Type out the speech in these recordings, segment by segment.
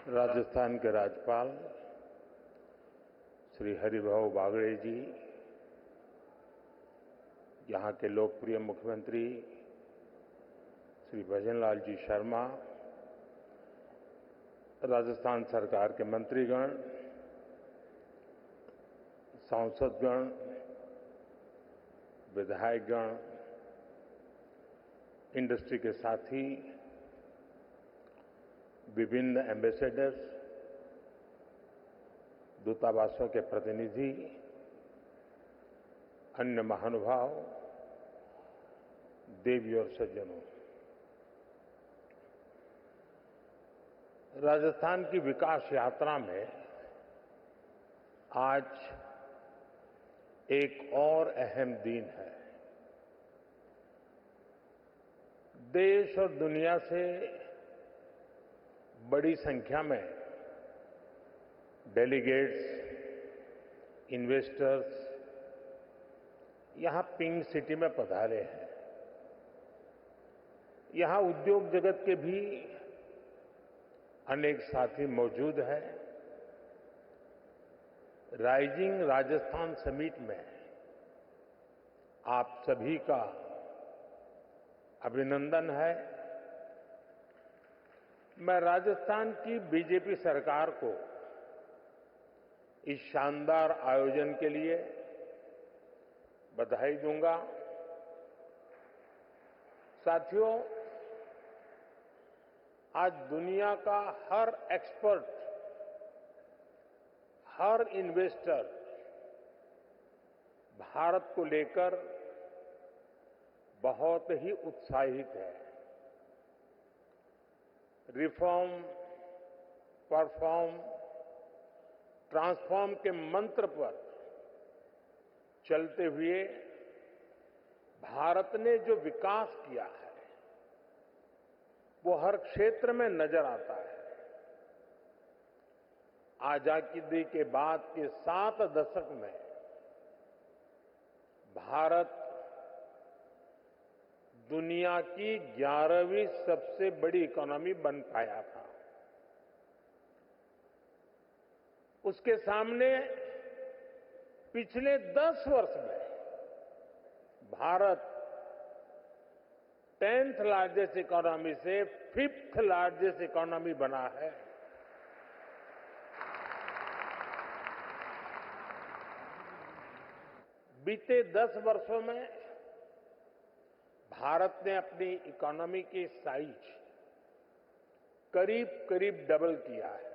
राजस्थान के राज्यपाल श्री हरिभाऊ बागड़े जी, यहाँ के लोकप्रिय मुख्यमंत्री श्री भजनलाल जी शर्मा, राजस्थान सरकार के मंत्रीगण, सांसदगण, विधायकगण, इंडस्ट्री के साथी, विभिन्न एम्बेसडर्स, दूतावासों के प्रतिनिधि, अन्य महानुभाव, देवी और सज्जनों, राजस्थान की विकास यात्रा में आज एक और अहम दिन है। देश और दुनिया से बड़ी संख्या में डेलीगेट्स, इन्वेस्टर्स यहां पिंक सिटी में पधारे हैं। यहां उद्योग जगत के भी अनेक साथी मौजूद हैं। राइजिंग राजस्थान समिट में आप सभी का अभिनंदन है। मैं राजस्थान की बीजेपी सरकार को इस शानदार आयोजन के लिए बधाई दूंगा। साथियों, आज दुनिया का हर एक्सपर्ट, हर इन्वेस्टर भारत को लेकर बहुत ही उत्साहित है। रिफॉर्म, परफॉर्म, ट्रांसफॉर्म के मंत्र पर चलते हुए भारत ने जो विकास किया है वो हर क्षेत्र में नजर आता है। आजादी के बाद के 7 दशक में भारत दुनिया की 11वीं सबसे बड़ी इकोनॉमी बन पाया था। उसके सामने पिछले 10 वर्ष में भारत 10th लार्जेस्ट इकोनॉमी से 5th लार्जेस्ट इकोनॉमी बना है। बीते 10 वर्षों में भारत ने अपनी इकोनॉमी की साइज करीब करीब डबल किया है।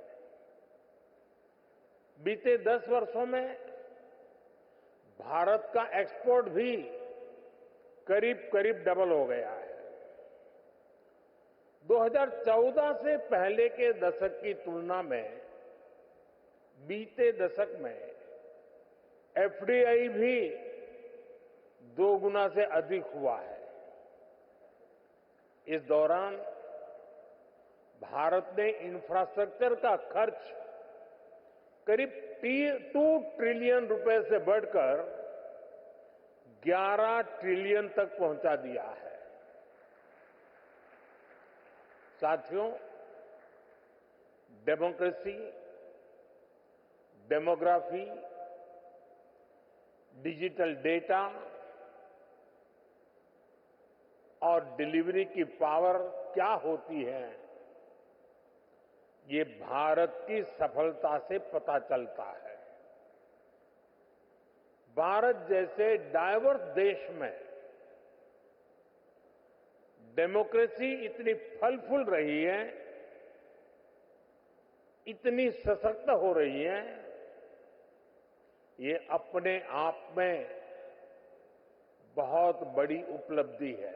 बीते 10 वर्षों में भारत का एक्सपोर्ट भी करीब करीब डबल हो गया है। 2014 से पहले के दशक की तुलना में बीते दशक में एफडीआई भी 2 गुना से अधिक हुआ है। इस दौरान भारत ने इंफ्रास्ट्रक्चर का खर्च करीब 2 ट्रिलियन रुपए से बढ़कर 11 ट्रिलियन तक पहुंचा दिया है। साथियों, डेमोक्रेसी, डेमोग्राफी, डिजिटल डेटा और डिलीवरी की पावर क्या होती है, ये भारत की सफलता से पता चलता है। भारत जैसे डाइवर्स देश में डेमोक्रेसी इतनी फल फूल रही है, इतनी सशक्त हो रही है, ये अपने आप में बहुत बड़ी उपलब्धि है।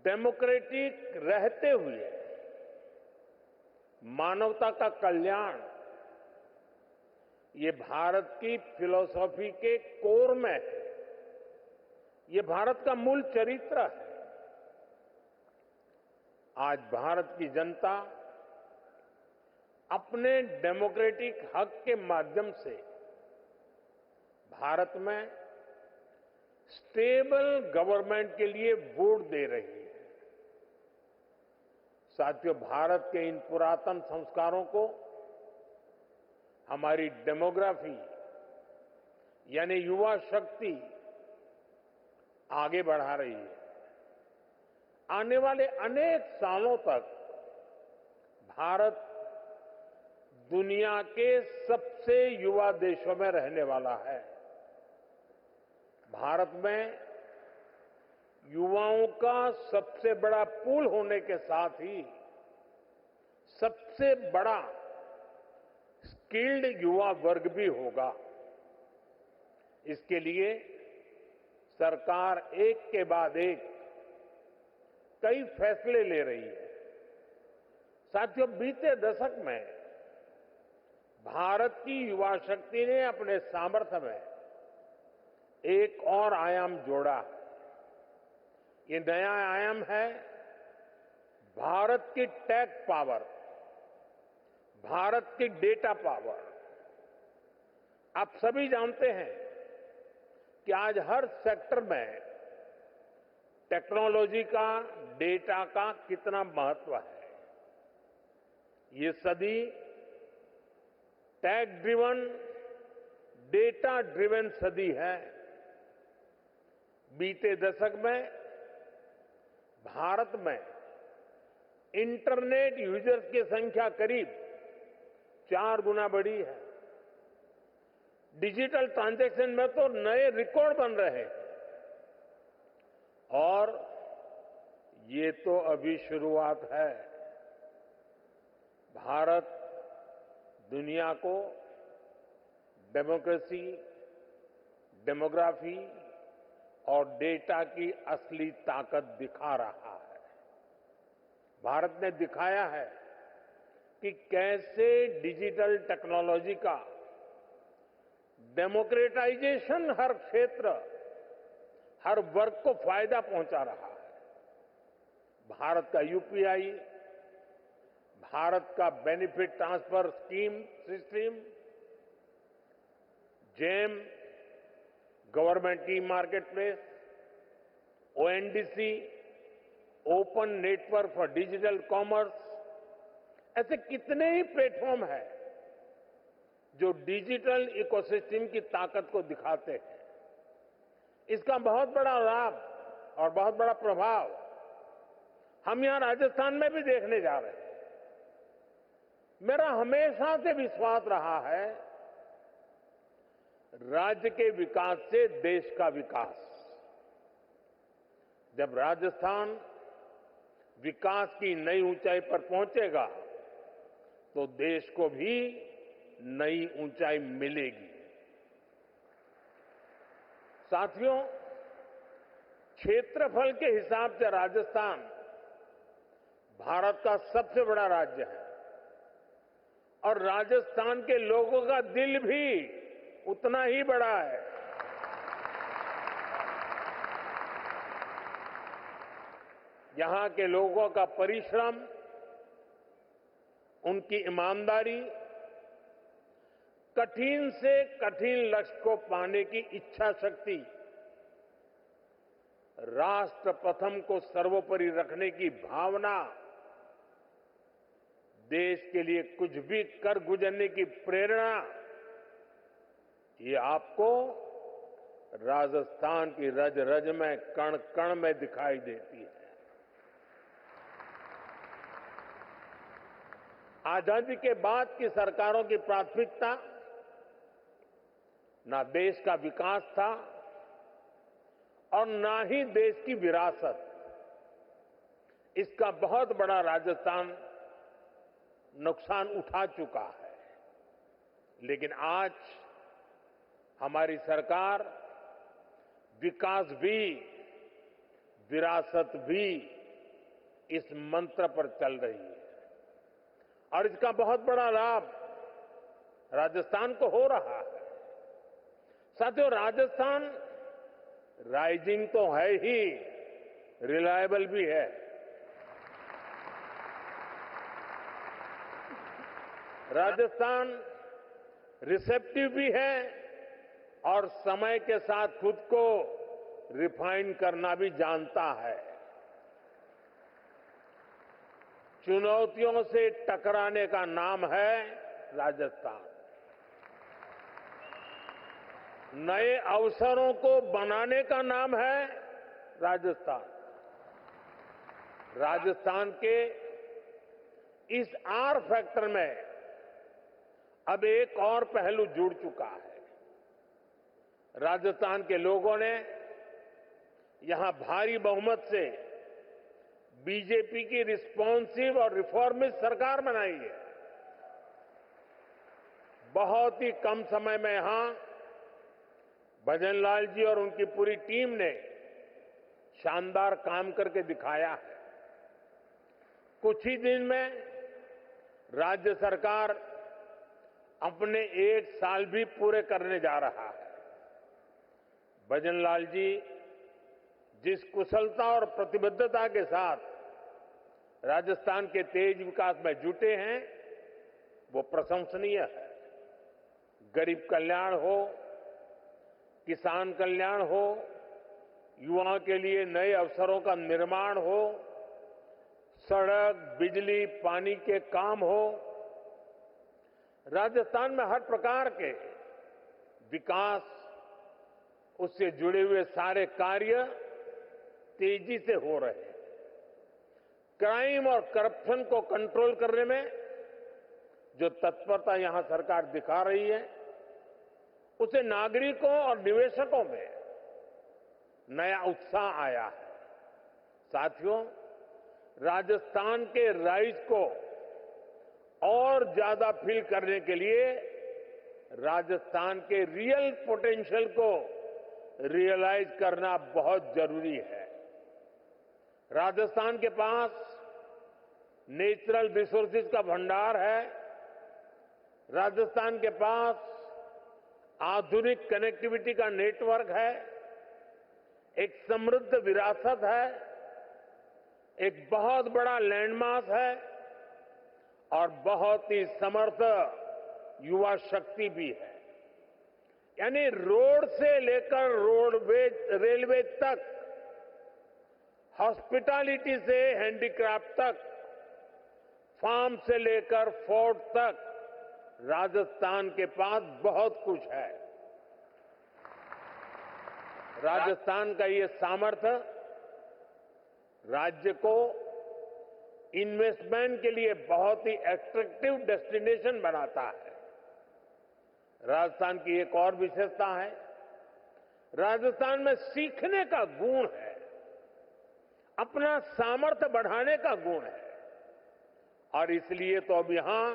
डेमोक्रेटिक रहते हुए मानवता का कल्याण, ये भारत की फिलॉसफी के कोर में है। ये भारत का मूल चरित्र है। आज भारत की जनता अपने डेमोक्रेटिक हक के माध्यम से भारत में स्टेबल गवर्नमेंट के लिए वोट दे रही है। साथियों, भारत के इन पुरातन संस्कारों को हमारी डेमोग्राफी यानी युवा शक्ति आगे बढ़ा रही है। आने वाले अनेक सालों तक भारत दुनिया के सबसे युवा देशों में रहने वाला है। भारत में युवाओं का सबसे बड़ा पूल होने के साथ ही सबसे बड़ा स्किल्ड युवा वर्ग भी होगा। इसके लिए सरकार एक के बाद एक कई फैसले ले रही है। साथियों, बीते दशक में भारत की युवा शक्ति ने अपने सामर्थ्य में एक और आयाम जोड़ा। ये नया आयाम है भारत की टेक पावर, भारत की डेटा पावर। आप सभी जानते हैं कि आज हर सेक्टर में टेक्नोलॉजी का, डेटा का कितना महत्व है। ये सदी टेक ड्रिवन, डेटा ड्रिवन सदी है। बीते दशक में भारत में इंटरनेट यूजर्स की संख्या करीब 4 गुना बढ़ी है। डिजिटल ट्रांजैक्शन में तो नए रिकॉर्ड बन रहे हैं। और ये तो अभी शुरुआत है। भारत दुनिया को डेमोक्रेसी, डेमोग्राफी और डेटा की असली ताकत दिखा रहा है। भारत ने दिखाया है कि कैसे डिजिटल टेक्नोलॉजी का डेमोक्रेटाइजेशन हर क्षेत्र, हर वर्ग को फायदा पहुंचा रहा है। भारत का यूपीआई, भारत का benefit transfer scheme system, GeM, government e market place, ONDC, open network for digital commerce, ऐसे कितने ही प्लेटफॉर्म हैं जो डिजिटल इकोसिस्टम की ताकत को दिखाते हैं। इसका बहुत बड़ा लाभ और बहुत बड़ा प्रभाव हम यहां राजस्थान में भी देखने जा रहे हैं। मेरा हमेशा से विश्वास रहा है, राज्य के विकास से देश का विकास। जब राजस्थान विकास की नई ऊंचाई पर पहुंचेगा तो देश को भी नई ऊंचाई मिलेगी। साथियों, क्षेत्रफल के हिसाब से राजस्थान भारत का सबसे बड़ा राज्य है और राजस्थान के लोगों का दिल भी उतना ही बड़ा है। यहां के लोगों का परिश्रम, उनकी ईमानदारी, कठिन से कठिन लक्ष्य को पाने की इच्छा शक्ति, राष्ट्र प्रथम को सर्वोपरि रखने की भावना, देश के लिए कुछ भी कर गुजरने की प्रेरणा, ये आपको राजस्थान की रज रज में, कण कण में दिखाई देती है। आजादी के बाद की सरकारों की प्राथमिकता ना देश का विकास था और ना ही देश की विरासत। इसका बहुत बड़ा राजस्थान नुकसान उठा चुका है। लेकिन आज हमारी सरकार विकास भी, विरासत भी, इस मंत्र पर चल रही है और इसका बहुत बड़ा लाभ राजस्थान को हो रहा है। साथियों, राजस्थान राइजिंग तो है ही, रिलायबल भी है। राजस्थान रिसेप्टिव भी है और समय के साथ खुद को रिफाइन करना भी जानता है। चुनौतियों से टकराने का नाम है राजस्थान। नए अवसरों को बनाने का नाम है राजस्थान। राजस्थान के इस आर फैक्टर में अब एक और पहलू जुड़ चुका है। राजस्थान के लोगों ने यहां भारी बहुमत से बीजेपी की रिस्पॉन्सिव और रिफॉर्मिस्ट सरकार बनाई है। बहुत ही कम समय में यहां भजनलाल जी और उनकी पूरी टीम ने शानदार काम करके दिखाया है। कुछ ही दिन में राज्य सरकार अपने 1 साल भी पूरे करने जा रहा है। भजनलाल जी जिस कुशलता और प्रतिबद्धता के साथ राजस्थान के तेज विकास में जुटे हैं, वो प्रशंसनीय है। गरीब कल्याण हो, किसान कल्याण हो, युवाओं के लिए नए अवसरों का निर्माण हो, सड़क, बिजली, पानी के काम हो, राजस्थान में हर प्रकार के विकास, उससे जुड़े हुए सारे कार्य तेजी से हो रहे हैं। क्राइम और करप्शन को कंट्रोल करने में जो तत्परता यहां सरकार दिखा रही है, उसे नागरिकों और निवेशकों में नया उत्साह आया है। साथियों, राजस्थान के राइज को और ज्यादा फील करने के लिए राजस्थान के रियल पोटेंशियल को रियलाइज करना बहुत जरूरी है। राजस्थान के पास नेचुरल रिसोर्सेज का भंडार है। राजस्थान के पास आधुनिक कनेक्टिविटी का नेटवर्क है। एक समृद्ध विरासत है। एक बहुत बड़ा लैंडमास है और बहुत ही समर्थ युवा शक्ति भी है। यानी रोड से लेकर रेलवे तक, हॉस्पिटैलिटी से हैंडीक्राफ्ट तक, फार्म से लेकर फोर्ट तक, राजस्थान के पास बहुत कुछ है। राजस्थान का ये सामर्थ्य राज्य को इन्वेस्टमेंट के लिए बहुत ही अट्रैक्टिव डेस्टिनेशन बनाता है। राजस्थान की एक और विशेषता है, राजस्थान में सीखने का गुण है, अपना सामर्थ्य बढ़ाने का गुण है। और इसलिए तो अब यहां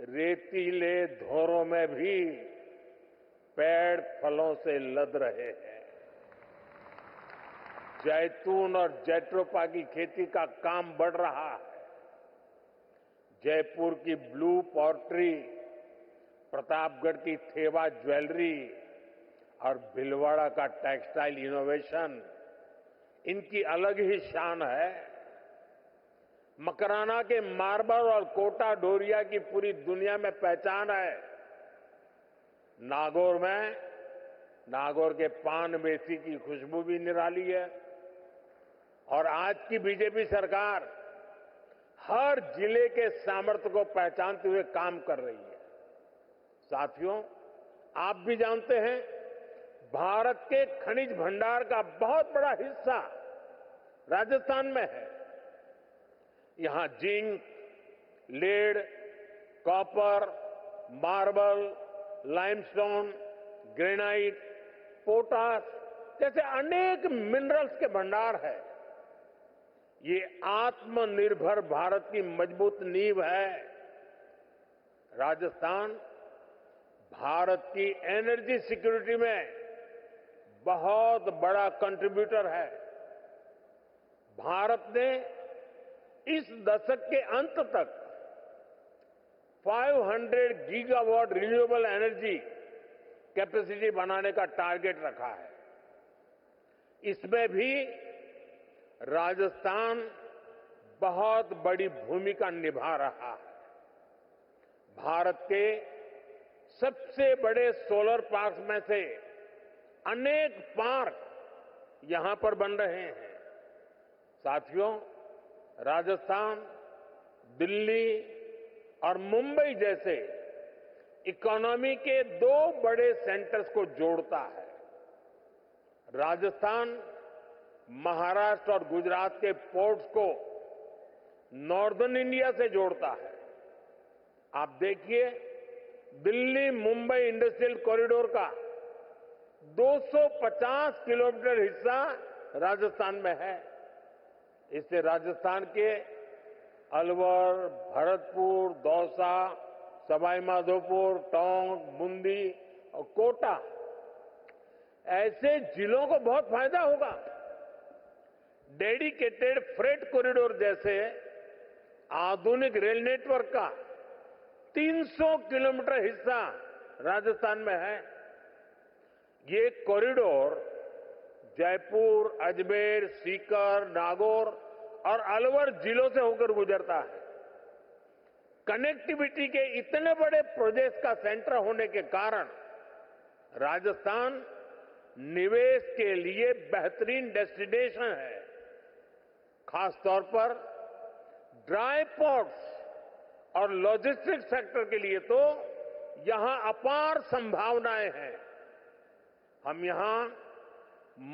रेतीले धोरों में भी पेड़ फलों से लद रहे हैं। जैतून और जैट्रोपा की खेती का काम बढ़ रहा है। जयपुर की ब्लू पॉटरी, प्रतापगढ़ की थेवा ज्वेलरी और भीलवाड़ा का टेक्सटाइल इनोवेशन, इनकी अलग ही शान है। मकराना के मार्बल और कोटा डोरिया की पूरी दुनिया में पहचान है। नागौर के पान मेथी की खुशबू भी निराली है। और आज की बीजेपी सरकार हर जिले के सामर्थ्य को पहचानते हुए काम कर रही है। साथियों, आप भी जानते हैं, भारत के खनिज भंडार का बहुत बड़ा हिस्सा राजस्थान में है। यहां zinc, lead, copper, marble, limestone, granite, potash जैसे अनेक मिनरल्स के भंडार है। ये आत्मनिर्भर भारत की मजबूत नींव है। राजस्थान भारत की एनर्जी सिक्योरिटी में बहुत बड़ा कंट्रीब्यूटर है। भारत ने इस दशक के अंत तक 500 गीगावाट रिन्यूएबल एनर्जी कैपेसिटी बनाने का टारगेट रखा है। इसमें भी राजस्थान बहुत बड़ी भूमिका निभा रहा है। भारत के सबसे बड़े सोलर पार्क में से अनेक पार्क यहां पर बन रहे हैं। साथियों, राजस्थान दिल्ली और मुंबई जैसे इकोनॉमी के दो बड़े सेंटर्स को जोड़ता है। राजस्थान महाराष्ट्र और गुजरात के पोर्ट्स को नॉर्दर्न इंडिया से जोड़ता है। आप देखिए, दिल्ली मुंबई इंडस्ट्रियल कॉरिडोर का 250 किलोमीटर हिस्सा राजस्थान में है। इससे राजस्थान के अलवर, भरतपुर, दौसा, सवाई माधोपुर, टोंक, बूंदी और कोटा ऐसे जिलों को बहुत फायदा होगा। डेडिकेटेड फ्रेट कॉरिडोर जैसे आधुनिक रेल नेटवर्क का 300 किलोमीटर हिस्सा राजस्थान में है। ये कॉरिडोर जयपुर, अजमेर, सीकर, नागौर और अलवर जिलों से होकर गुजरता है। कनेक्टिविटी के इतने बड़े प्रोजेक्ट्स का सेंटर होने के कारण राजस्थान निवेश के लिए बेहतरीन डेस्टिनेशन है। खासतौर पर ड्राई पोर्ट्स और लॉजिस्टिक्स सेक्टर के लिए तो यहां अपार संभावनाएं हैं। हम यहां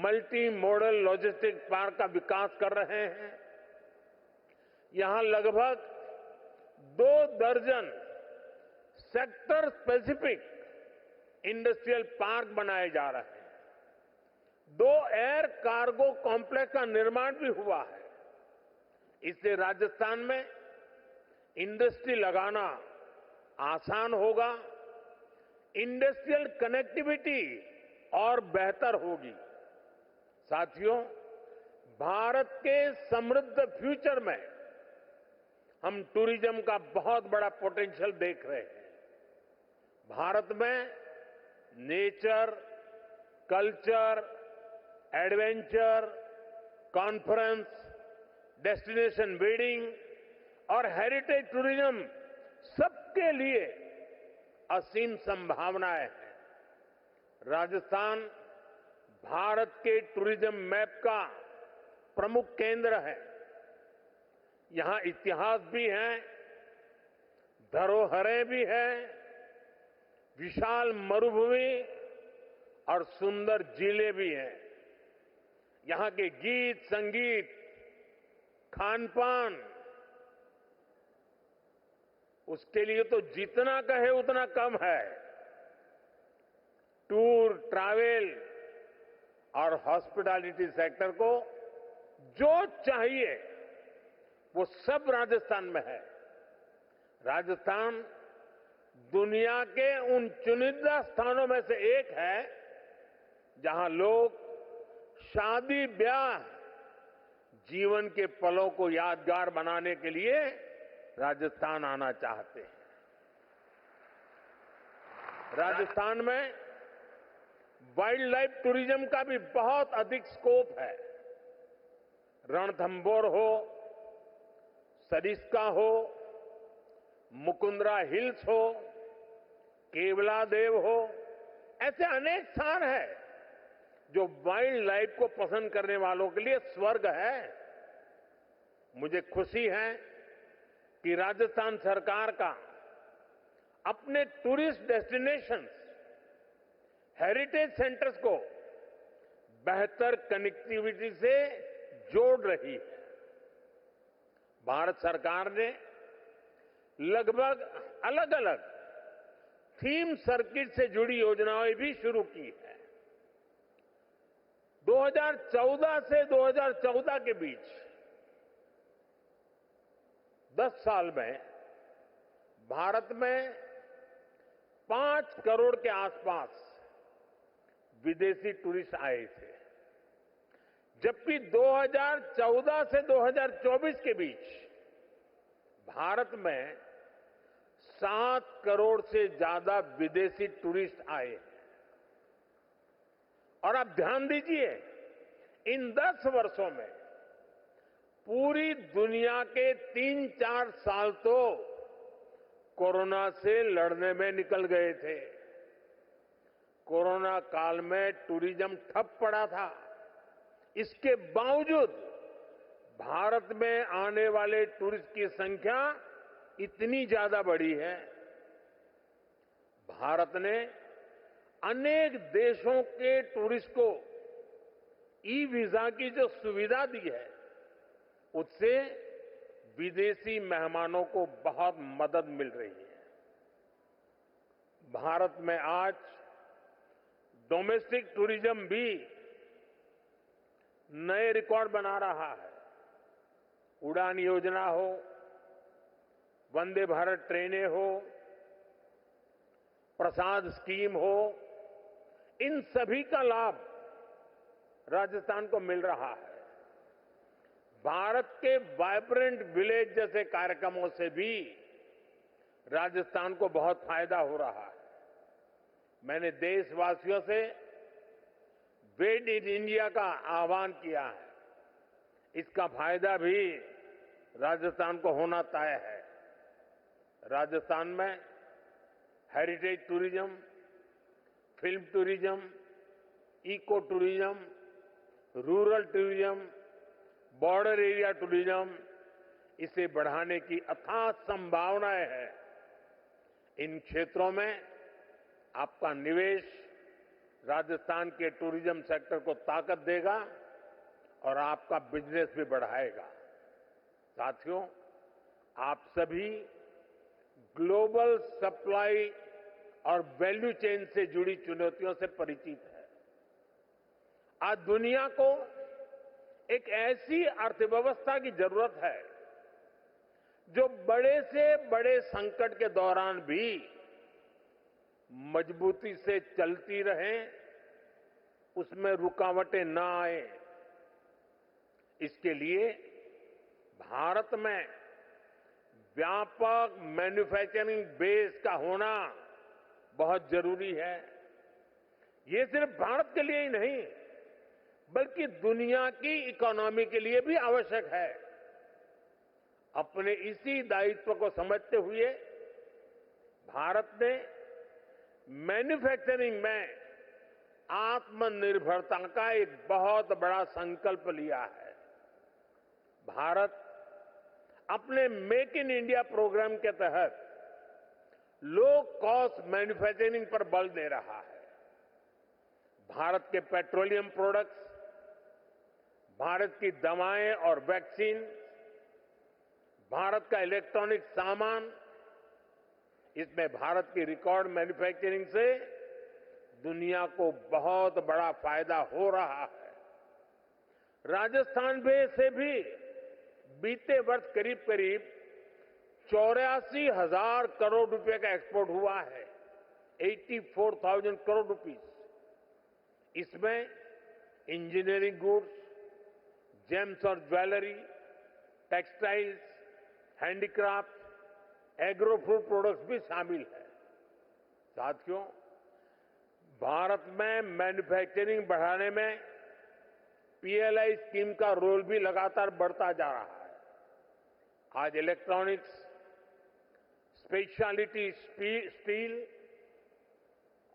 मल्टी मॉडल लॉजिस्टिक्स पार्क का विकास कर रहे हैं। यहां लगभग 2 दर्जन सेक्टर स्पेसिफिक इंडस्ट्रियल पार्क बनाए जा रहे हैं। 2 एयर कार्गो कॉम्प्लेक्स का निर्माण भी हुआ है। इससे राजस्थान में इंडस्ट्री लगाना आसान होगा, इंडस्ट्रियल कनेक्टिविटी और बेहतर होगी। साथियों, भारत के समृद्ध फ्यूचर में हम टूरिज्म का बहुत बड़ा पोटेंशियल देख रहे हैं। भारत में nature, culture, adventure, conference, destination wedding और हेरिटेज टूरिज्म सबके लिए असीम संभावनाएं हैं। राजस्थान भारत के टूरिज्म मैप का प्रमुख केंद्र है। यहां इतिहास भी है, धरोहरें भी हैं, विशाल मरुभूमि और सुंदर जिले भी हैं। यहां के गीत, संगीत, खान-पान, उसके लिए तो जितना कहे उतना कम है। टूर, ट्रैवल और हॉस्पिटैलिटी सेक्टर को जो चाहिए वो सब राजस्थान में है। राजस्थान दुनिया के उन चुनिंदा स्थानों में से एक है जहां लोग शादी ब्याह, जीवन के पलों को यादगार बनाने के लिए राजस्थान आना चाहते हैं। राजस्थान में वाइल्ड लाइफ टूरिज्म का भी बहुत अधिक स्कोप है। रणथंभौर हो, सरिस्का हो, मुकुंदरा हिल्स हो, केवलादेव हो, ऐसे अनेक स्थान हैं जो वाइल्ड लाइफ को पसंद करने वालों के लिए स्वर्ग है। मुझे खुशी है कि राजस्थान सरकार का अपने टूरिस्ट डेस्टिनेशंस, हेरिटेज सेंटर्स को बेहतर कनेक्टिविटी से जोड़ रही है। भारत सरकार ने लगभग अलग अलग थीम सर्किट से जुड़ी योजनाएं भी शुरू की है। 2014 से 2014 के बीच 10 साल में भारत में 5 करोड़ के आसपास विदेशी टूरिस्ट आए थे, जबकि 2014 से 2024 के बीच भारत में 7 करोड़ से ज्यादा विदेशी टूरिस्ट आए हैं। और आप ध्यान दीजिए, इन 10 वर्षों में पूरी दुनिया के 3-4 साल तो कोरोना से लड़ने में निकल गए थे। कोरोना काल में टूरिज्म ठप पड़ा था। इसके बावजूद भारत में आने वाले टूरिस्ट की संख्या इतनी ज्यादा बढ़ी है, भारत ने अनेक देशों के टूरिस्ट को ई वीजा की जो सुविधा दी है, उससे विदेशी मेहमानों को बहुत मदद मिल रही है। भारत में आज डोमेस्टिक टूरिज्म भी नए रिकॉर्ड बना रहा है। उड़ान योजना हो, वंदे भारत ट्रेनें हो, प्रसाद स्कीम हो, इन सभी का लाभ राजस्थान को मिल रहा है। भारत के वाइब्रेंट विलेज जैसे कार्यक्रमों से भी राजस्थान को बहुत फायदा हो रहा है। मैंने देशवासियों से मेड इन इंडिया का आह्वान किया है। इसका फायदा भी राजस्थान को होना तय है। राजस्थान में heritage tourism, film tourism, eco tourism, rural tourism, border area tourism, इसे बढ़ाने की अथाह संभावनाएं हैं। इन क्षेत्रों में आपका निवेश राजस्थान के टूरिज्म सेक्टर को ताकत देगा और आपका बिजनेस भी बढ़ाएगा। साथियों, आप सभी ग्लोबल सप्लाई और वैल्यू चेन से जुड़ी चुनौतियों से परिचित हैं। आज दुनिया को एक ऐसी अर्थव्यवस्था की जरूरत है जो बड़े से बड़े संकट के दौरान भी मजबूती से चलती रहे, उसमें रुकावटें ना आए। इसके लिए भारत में व्यापक मैन्युफैक्चरिंग बेस का होना बहुत जरूरी है। ये सिर्फ भारत के लिए ही नहीं, बल्कि दुनिया की इकोनॉमी के लिए भी आवश्यक है। अपने इसी दायित्व को समझते हुए भारत ने मैन्युफैक्चरिंग में आत्मनिर्भरता का एक बहुत बड़ा संकल्प लिया है। भारत अपने मेक इन इंडिया प्रोग्राम के तहत लो कॉस्ट मैन्युफैक्चरिंग पर बल दे रहा है। भारत के पेट्रोलियम प्रोडक्ट्स, भारत की दवाएं और वैक्सीन, भारत का इलेक्ट्रॉनिक सामान, इसमें भारत की रिकॉर्ड मैन्युफैक्चरिंग से दुनिया को बहुत बड़ा फायदा हो रहा है। राजस्थान से भी बीते वर्ष करीब करीब 84,000 करोड़ रुपए का एक्सपोर्ट हुआ है। 84,000 करोड़ रुपीस। इसमें इंजीनियरिंग गुड्स, जेम्स और jewellery, textiles, handicraft, agro food products भी शामिल है। साथियों, भारत में मैन्युफैक्चरिंग बढ़ाने में पीएलआई स्कीम का रोल भी लगातार बढ़ता जा रहा है। आज इलेक्ट्रॉनिक्स, स्पेशलिटी स्टील,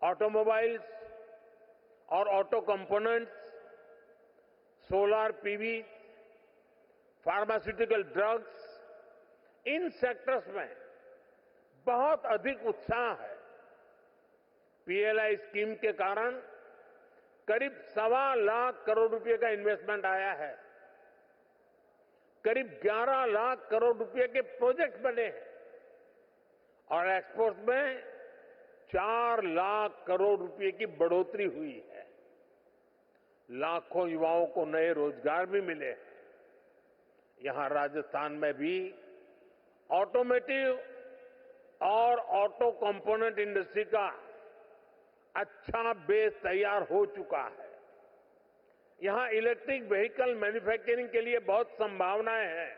ऑटोमोबाइल्स और auto components, solar PV, pharmaceutical drugs, इन सेक्टर्स में बहुत अधिक उत्साह है। पीएलआई स्कीम के कारण करीब 1.25 लाख करोड़ रुपए का इन्वेस्टमेंट आया है। करीब 11 लाख करोड़ रुपए के प्रोजेक्ट बने हैं और एक्सपोर्ट में 4 लाख करोड़ रुपए की बढ़ोतरी हुई है। लाखों युवाओं को नए रोजगार भी मिले हैं। यहां राजस्थान में भी ऑटोमेटिव और ऑटो कंपोनेंट इंडस्ट्री का अच्छा बेस तैयार हो चुका है। यहां इलेक्ट्रिक व्हीकल मैन्युफैक्चरिंग के लिए बहुत संभावनाएं हैं।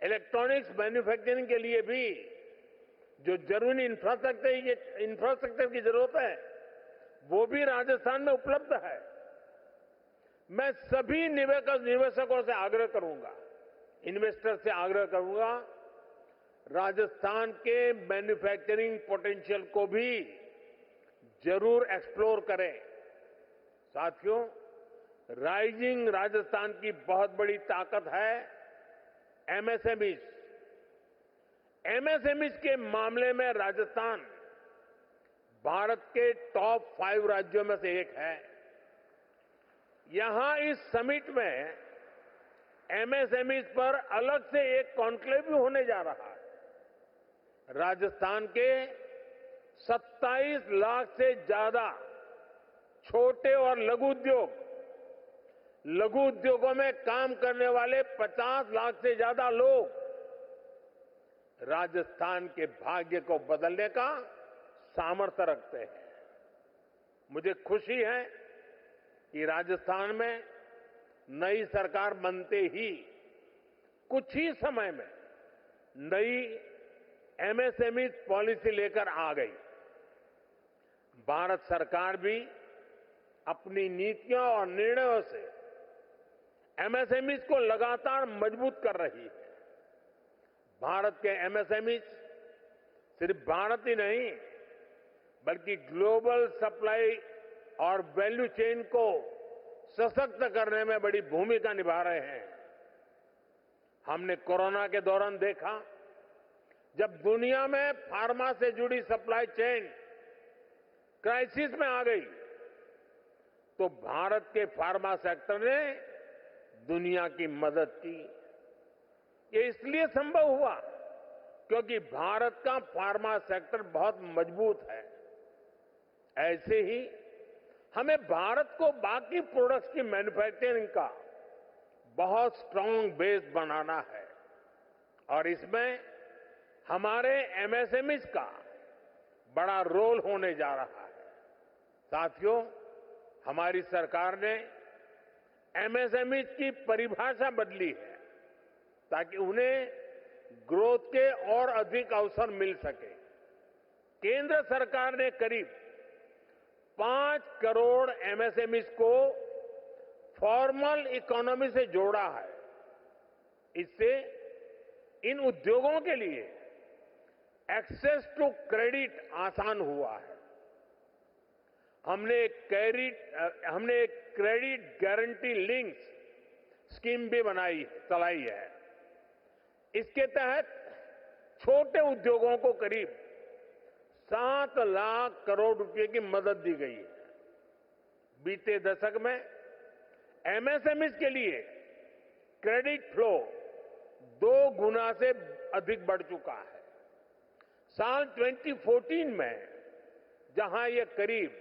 इलेक्ट्रॉनिक्स मैन्युफैक्चरिंग के लिए भी जो जरूरी इंफ्रास्ट्रक्चर की जरूरत है, वो भी राजस्थान में उपलब्ध है। मैं सभी निवेशकों से आग्रह करूंगा, इन्वेस्टर से आग्रह करूंगा, राजस्थान के मैन्युफैक्चरिंग पोटेंशियल को भी जरूर एक्सप्लोर करें। साथियों, राइजिंग राजस्थान की बहुत बड़ी ताकत है एमएसएमईज। एमएसएमईज के मामले में राजस्थान भारत के टॉप 5 राज्यों में से एक है। यहां इस समिट में एमएसएमईज पर अलग से एक कॉन्क्लेव भी होने जा रहा है। राजस्थान के 27 लाख से ज्यादा छोटे और लघु उद्योगों में काम करने वाले 50 लाख से ज्यादा लोग राजस्थान के भाग्य को बदलने का सामर्थ्य रखते हैं। मुझे खुशी है कि राजस्थान में नई सरकार बनते ही कुछ ही समय में नई एमएसएमई पॉलिसी लेकर आ गई। भारत सरकार भी अपनी नीतियों और निर्णयों से एमएसएमईज को लगातार मजबूत कर रही है। भारत के एमएसएमईज सिर्फ भारत ही नहीं बल्कि ग्लोबल सप्लाई और वैल्यू चेन को सशक्त करने में बड़ी भूमिका निभा रहे हैं। हमने कोरोना के दौरान देखा, जब दुनिया में फार्मा से जुड़ी सप्लाई चेन क्राइसिस में आ गई तो भारत के फार्मा सेक्टर ने दुनिया की मदद की। ये इसलिए संभव हुआ क्योंकि भारत का फार्मा सेक्टर बहुत मजबूत है। ऐसे ही हमें भारत को बाकी प्रोडक्ट्स की मैन्युफैक्चरिंग का बहुत स्ट्रांग बेस बनाना है और इसमें हमारे एमएसएमईज का बड़ा रोल होने जा रहा है। साथियों, हमारी सरकार ने एमएसएमईज की परिभाषा बदली है ताकि उन्हें ग्रोथ के और अधिक अवसर मिल सके। केंद्र सरकार ने करीब 5 करोड़ एमएसएमईज को फॉर्मल इकोनॉमी से जोड़ा है। इससे इन उद्योगों के लिए एक्सेस टू क्रेडिट आसान हुआ है। हमने एक क्रेडिट गारंटी लिंक्स स्कीम भी चलाई है। इसके तहत छोटे उद्योगों को करीब 7 लाख करोड़ रुपए की मदद दी गई है। बीते दशक में एमएसएमईज के लिए क्रेडिट फ्लो 2 गुना से अधिक बढ़ चुका है। साल 2014 में जहां ये करीब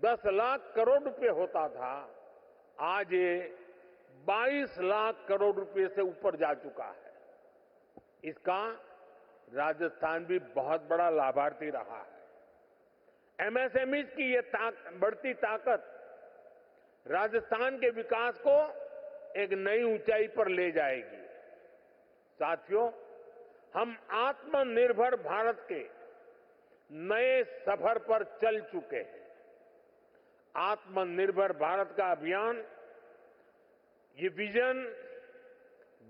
10 लाख करोड़ रुपए होता था, आज ये 22 लाख करोड़ रुपए से ऊपर जा चुका है। इसका राजस्थान भी बहुत बड़ा लाभार्थी रहा है। एमएसएमईज की ये बढ़ती ताकत राजस्थान के विकास को एक नई ऊंचाई पर ले जाएगी। साथियों, हम आत्मनिर्भर भारत के नए सफर पर चल चुके हैं। आत्मनिर्भर भारत का अभियान, ये विजन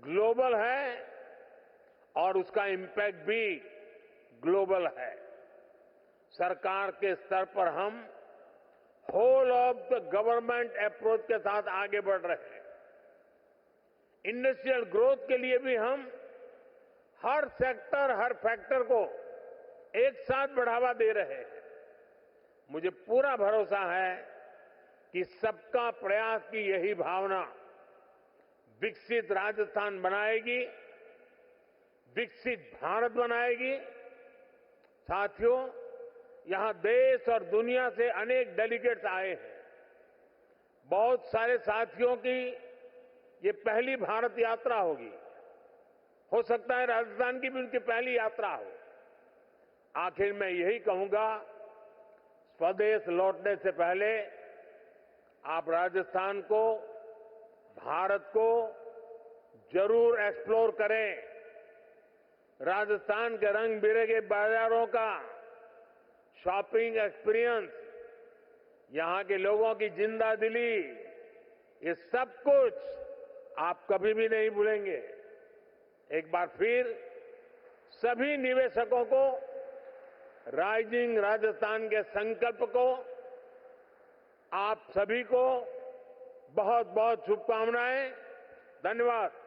ग्लोबल है और उसका इंपैक्ट भी ग्लोबल है। सरकार के स्तर पर हम whole of the government approach के साथ आगे बढ़ रहे हैं। इंडस्ट्रियल ग्रोथ के लिए भी हम हर सेक्टर, हर फैक्टर को एक साथ बढ़ावा दे रहे हैं। मुझे पूरा भरोसा है कि सबका प्रयास की यही भावना विकसित राजस्थान बनाएगी, विकसित भारत बनाएगी। साथियों, यहां देश और दुनिया से अनेक डेलीगेट्स आए हैं। बहुत सारे साथियों की ये पहली भारत यात्रा होगी। हो सकता है राजस्थान की भी उनकी पहली यात्रा हो। आखिर मैं यही कहूंगा, स्वदेश लौटने से पहले आप राजस्थान को, भारत को जरूर एक्सप्लोर करें। राजस्थान के रंग बिरंगे बाजारों का शॉपिंग एक्सपीरियंस, यहां के लोगों की जिंदा दिली, ये सब कुछ आप कभी भी नहीं भूलेंगे। एक बार फिर सभी निवेशकों को राइजिंग राजस्थान के संकल्प को, आप सभी को बहुत बहुत शुभकामनाएं। धन्यवाद।